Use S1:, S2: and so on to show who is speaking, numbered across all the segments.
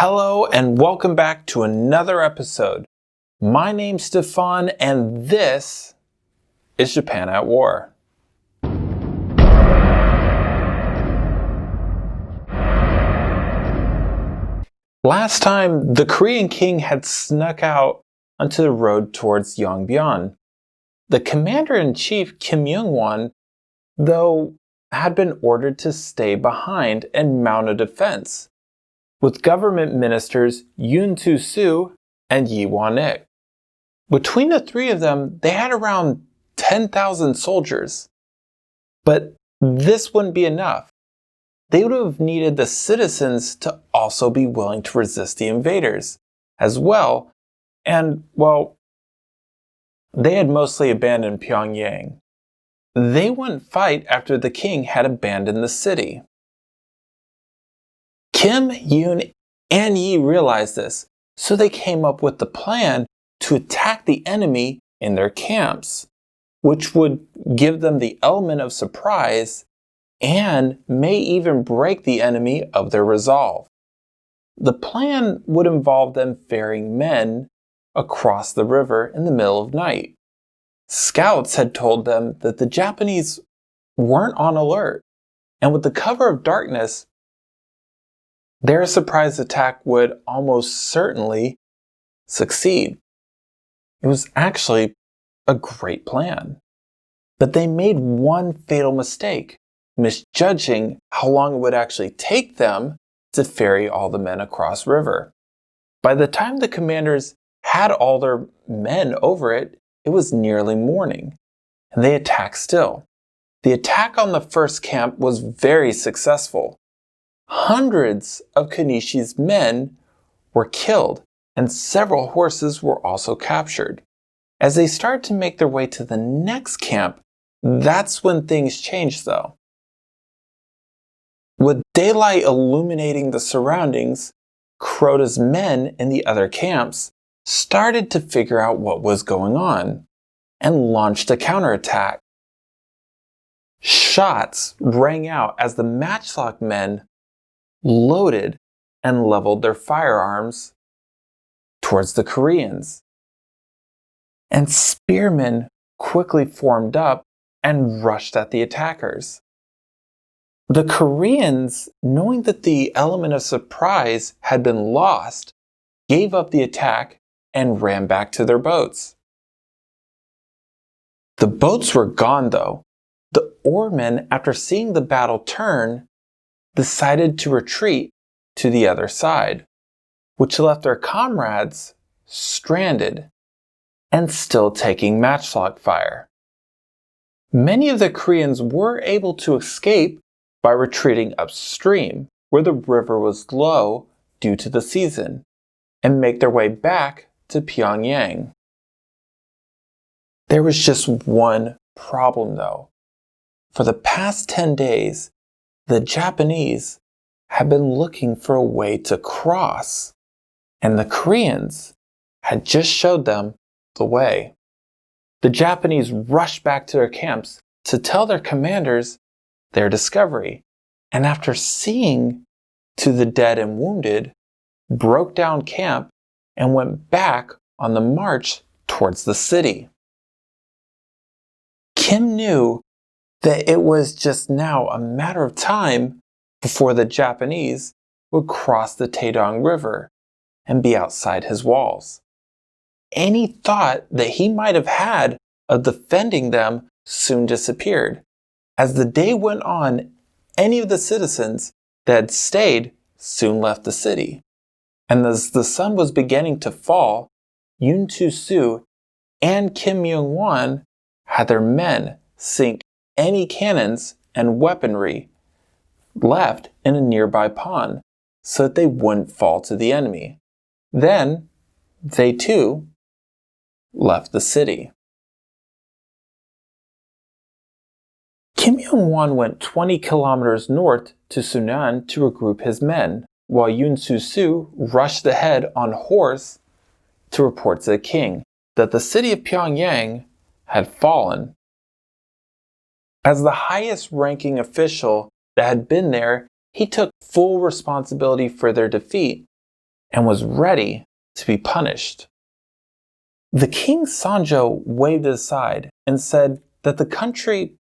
S1: Hello and welcome back to another episode. My name's Stefan and this is Japan at War. Last time, the Korean king had snuck out onto the road towards Yongbyon. The commander-in-chief Gim Myeong-won, though, had been ordered to stay behind and mount a defense, with government ministers Yoon Tu-soo and Yi Won-ik. Between the three of them, they had around 10,000 soldiers. But this wouldn't be enough. They would have needed the citizens to also be willing to resist the invaders as well. And, well, they had mostly abandoned Pyongyang. They wouldn't fight after the king had abandoned the city. Kim, Yoon, and Yi realized this, so they came up with the plan to attack the enemy in their camps, which would give them the element of surprise and may even break the enemy of their resolve. The plan would involve them ferrying men across the river in the middle of night. Scouts had told them that the Japanese weren't on alert, and with the cover of darkness, their surprise attack would almost certainly succeed. It was actually a great plan. But they made one fatal mistake, misjudging how long it would actually take them to ferry all the men across river. By the time the commanders had all their men over it, it was nearly morning, and they attacked still. The attack on the first camp was very successful. Hundreds of Kanishi's men were killed, and several horses were also captured. As they started to make their way to the next camp, that's when things changed though. With daylight illuminating the surroundings, Kuroda's men in the other camps started to figure out what was going on and launched a counterattack. Shots rang out as the matchlock men loaded and leveled their firearms towards the Koreans. And spearmen quickly formed up and rushed at the attackers. The Koreans, knowing that the element of surprise had been lost, gave up the attack and ran back to their boats. The boats were gone though. The oarmen, after seeing the battle turn, decided to retreat to the other side, which left their comrades stranded and still taking matchlock fire. Many of the Koreans were able to escape by retreating upstream, where the river was low due to the season, and make their way back to Pyongyang. There was just one problem though. For the past 10 days, the Japanese had been looking for a way to cross, and the Koreans had just showed them the way. The Japanese rushed back to their camps to tell their commanders their discovery, and after seeing to the dead and wounded, broke down camp and went back on the march towards the city. Kim knew that it was just now a matter of time before the Japanese would cross the Taedong River and be outside his walls. Any thought that he might have had of defending them soon disappeared. As the day went on, any of the citizens that had stayed soon left the city. And as the sun was beginning to fall, Yoon Tu-soo and Gim Myeong-won had their men sink any cannons and weaponry left in a nearby pond so that they wouldn't fall to the enemy. Then, they too left the city. Gim Myeong-won went 20 kilometers north to Sunan to regroup his men, while Yoon Tu-soo rushed ahead on horse to report to the king that the city of Pyongyang had fallen. As the highest ranking official that had been there, he took full responsibility for their defeat and was ready to be punished. The king Sanjo waved it aside and said that the country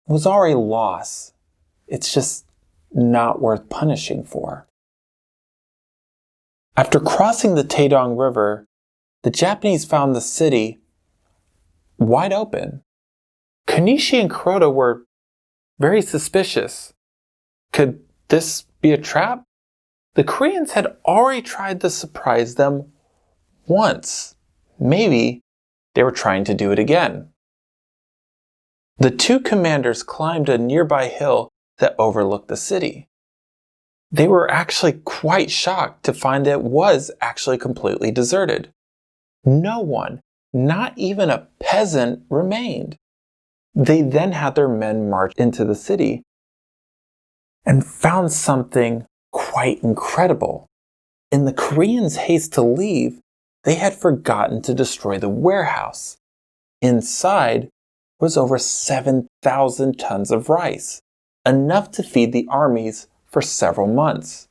S1: was already lost. It's just not worth punishing for. After crossing the Taedong River, the Japanese found the city wide open. Konishi and Kuroda were very suspicious. Could this be a trap? The Koreans had already tried to surprise them once. Maybe they were trying to do it again. The two commanders climbed a nearby hill that overlooked the city. They were actually quite shocked to find that it was actually completely deserted. No one, not even a peasant, remained. They then had their men march into the city and found something quite incredible. In the Koreans' haste to leave, they had forgotten to destroy the warehouse. Inside was over 7,000 tons of rice, enough to feed the armies for several months.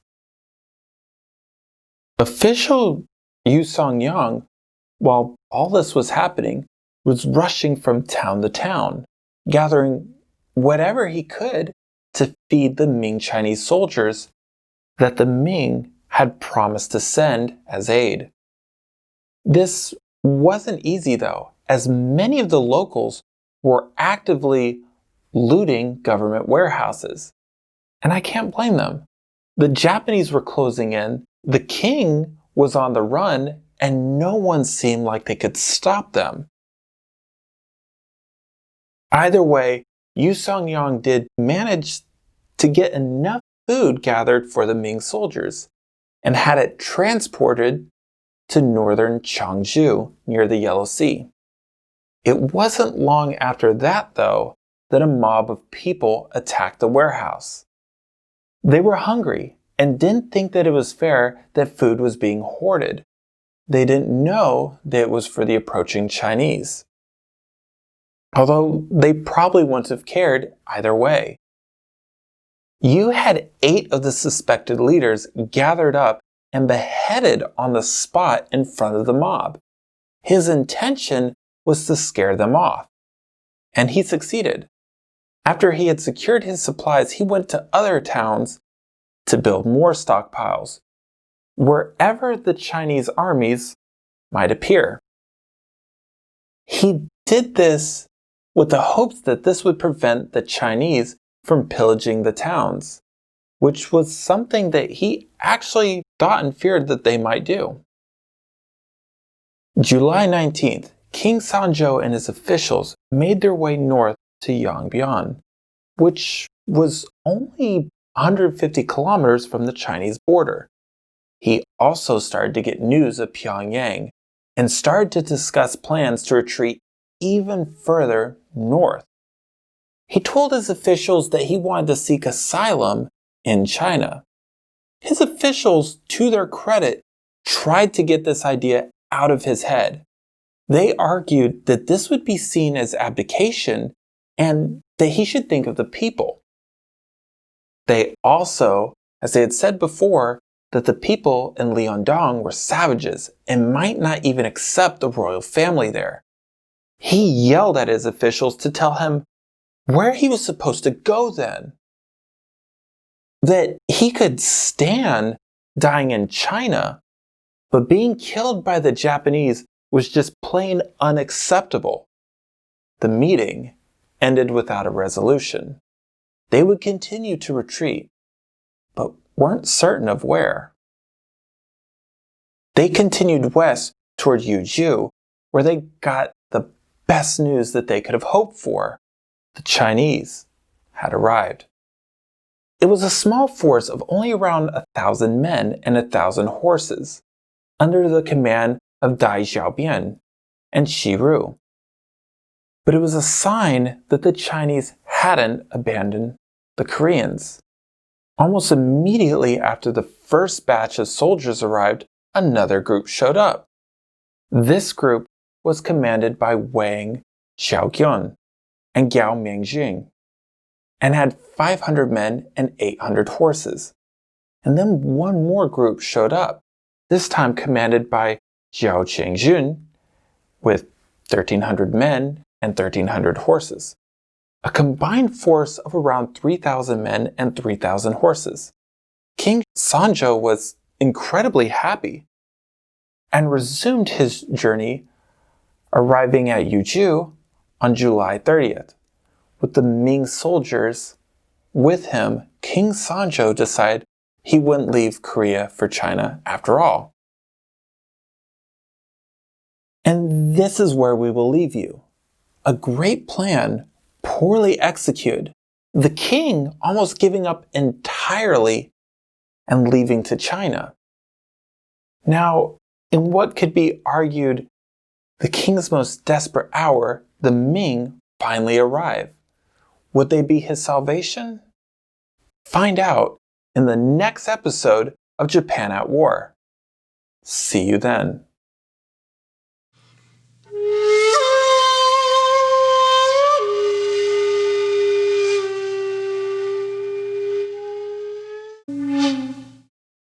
S1: Official Yu Song-yang, while all this was happening, was rushing from town to town, gathering whatever he could to feed the Ming Chinese soldiers that the Ming had promised to send as aid. This wasn't easy though, as many of the locals were actively looting government warehouses. And I can't blame them. The Japanese were closing in, the king was on the run, and no one seemed like they could stop them. Either way, Yu Song-yang did manage to get enough food gathered for the Ming soldiers and had it transported to northern Cheongju near the Yellow Sea. It wasn't long after that, though, that a mob of people attacked the warehouse. They were hungry and didn't think that it was fair that food was being hoarded. They didn't know that it was for the approaching Chinese. Although they probably wouldn't have cared either way. Yu had 8 of the suspected leaders gathered up and beheaded on the spot in front of the mob. His intention was to scare them off. And he succeeded. After he had secured his supplies, he went to other towns to build more stockpiles, wherever the Chinese armies might appear. He did this with the hopes that this would prevent the Chinese from pillaging the towns, which was something that he actually thought and feared that they might do. July 19th, King Sanjo and his officials made their way north to Yongbyon, which was only 150 kilometers from the Chinese border. He also started to get news of Pyongyang and started to discuss plans to retreat even further north. He told his officials that he wanted to seek asylum in China. His officials, to their credit, tried to get this idea out of his head. They argued that this would be seen as abdication and that he should think of the people. They also, as they had said before, that the people in Liaodong were savages and might not even accept the royal family there. He yelled at his officials to tell him where he was supposed to go then. That he could stand dying in China, but being killed by the Japanese was just plain unacceptable. The meeting ended without a resolution. They would continue to retreat, but weren't certain of where. They continued west toward Yuju, where they got the best news that they could have hoped for. The Chinese had arrived. It was a small force of only around 1,000 men and 1,000 horses, under the command of Dai Xiaobian and Shi Ru. But it was a sign that the Chinese hadn't abandoned the Koreans. Almost immediately after the first batch of soldiers arrived, another group showed up. This group was commanded by Wang Xiaogyun and Gao Mingjing, and had 500 men and 800 horses. And then one more group showed up, this time commanded by Zhao Qiangjun with 1,300 men and 1,300 horses, a combined force of around 3,000 men and 3,000 horses. King Sanjo was incredibly happy and resumed his journey, arriving at Yuju on July 30th. With the Ming soldiers with him, King Sanjo decided he wouldn't leave Korea for China after all. And this is where we will leave you. A great plan, poorly executed. The king almost giving up entirely and leaving to China. Now, in what could be argued the king's most desperate hour, the Ming finally arrive. Would they be his salvation? Find out in the next episode of Japan at War. See you then.